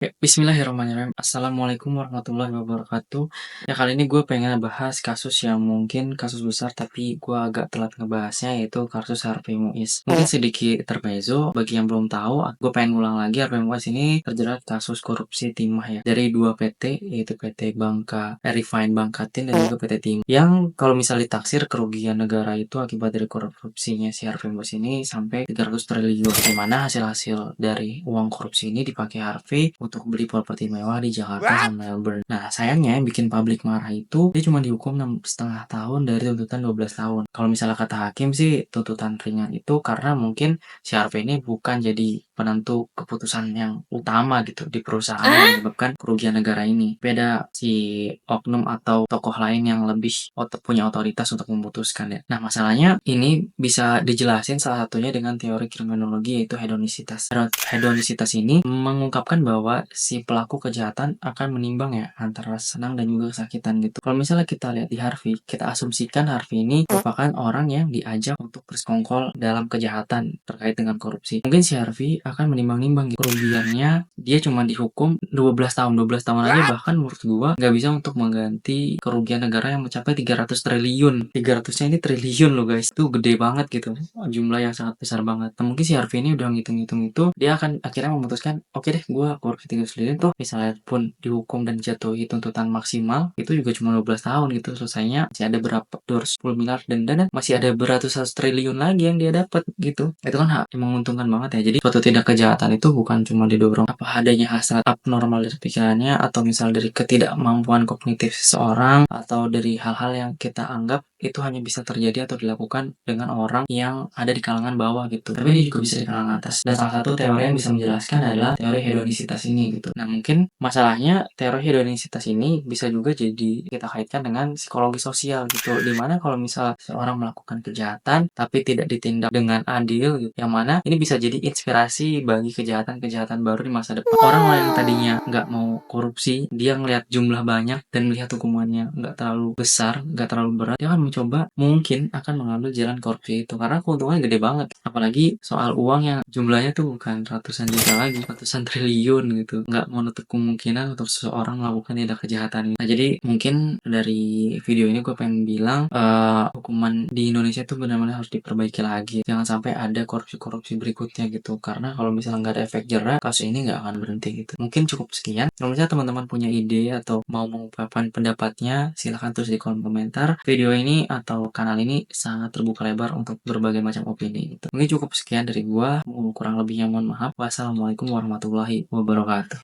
Ya, bismillahirrahmanirrahim. Assalamualaikum warahmatullahi wabarakatuh. Ya, kali ini gue pengen bahas kasus yang mungkin kasus besar, tapi gue agak telat ngebahasnya, yaitu kasus Harvey Muiz. Mungkin sedikit intermezzo, bagi yang belum tahu, gue pengen ulang lagi. Harvey Muiz ini terjerat kasus korupsi timah ya, dari dua PT, yaitu PT Refine Bangkatin dan juga PT Timah. Yang kalau misalnya ditaksir kerugian negara itu akibat dari korupsinya si Harvey Muiz ini sampai 300 triliun. Di mana hasil-hasil dari uang korupsi ini dipakai Harvey untuk beli properti mewah di Jakarta sama Melbourne. Nah, sayangnya yang bikin publik marah itu dia cuma dihukum 6,5 tahun dari tuntutan 12 tahun. Kalau misalnya kata hakim sih tuntutan ringan itu karena mungkin si Harvey ini bukan jadi penentu keputusan yang utama gitu di perusahaan yang menyebabkan kerugian negara ini. Beda si oknum atau tokoh lain yang lebih punya otoritas untuk memutuskan ya. Nah, masalahnya ini bisa dijelasin salah satunya dengan teori kriminologi, yaitu hedonisitas. Hedonisitas ini mengungkapkan bahwa si pelaku kejahatan akan menimbang ya antara senang dan juga kesakitan gitu. Kalau misalnya kita lihat di Harvey, kita asumsikan Harvey ini merupakan orang yang diajak untuk bersekongkol dalam kejahatan terkait dengan korupsi. Mungkin si Harvey akan menimbang-nimbang gitu. Kerugiannya dia cuma dihukum 12 tahun. 12 tahun aja bahkan menurut gua nggak bisa untuk mengganti kerugian negara yang mencapai 300 triliun. 300-nya ini triliun loh guys. Itu gede banget gitu. Jumlah yang sangat besar banget. Nah, mungkin si Harvey ini udah ngitung-ngitung itu, dia akan akhirnya memutuskan, oke deh, gue korupsi 300 triliun tuh, misalnya pun dihukum dan jatuhi tuntutan maksimal, itu juga cuma 12 tahun gitu, selesainya masih ada berapa, 210 miliar dan masih ada beratus triliun lagi yang dia dapat gitu. Itu kan menguntungkan banget ya. Jadi suatu tindak kejahatan itu bukan cuma didorong apa adanya hasrat abnormal dari pikirannya, atau misal dari ketidakmampuan kognitif seseorang, atau dari hal-hal yang kita anggap itu hanya bisa terjadi atau dilakukan dengan orang yang ada di kalangan bawah gitu. Tapi ini juga bisa di kalangan atas. Dan salah satu teori yang bisa menjelaskan adalah teori hedonisitas ini gitu. Nah, mungkin masalahnya teori hedonisitas ini bisa juga jadi kita kaitkan dengan psikologi sosial gitu. Dimana kalau misal seorang melakukan kejahatan tapi tidak ditindak dengan adil gitu, yang mana ini bisa jadi inspirasi bagi kejahatan-kejahatan baru di masa depan. Orang yang tadinya nggak mau korupsi, dia ngelihat jumlah banyak dan melihat hukumannya nggak terlalu besar, nggak terlalu berat, dia akan mencoba, mungkin akan mengambil jalan korupsi itu karena keuntungannya gede banget. Apalagi soal uang yang jumlahnya tuh bukan ratusan juta lagi, ratusan triliun gitu. Nggak menutup kemungkinan untuk seseorang melakukan tindak kejahatan ini. Nah, jadi mungkin dari video ini gue pengen bilang hukuman di Indonesia tuh benar-benar harus diperbaiki lagi. Jangan sampai ada korupsi-korupsi berikutnya gitu. Karena kalau misalnya nggak ada efek jerah, kasus ini nggak akan berhenti gitu. Mungkin cukup sekian. Kalau misalnya teman-teman punya ide atau mau mengungkapkan pendapatnya, silahkan tulis di kolom komentar. Video ini atau kanal ini sangat terbuka lebar untuk berbagai macam opini gitu. Mungkin cukup sekian dari gua. Kurang lebihnya mohon maaf. Wassalamualaikum warahmatullahi wabarakatuh.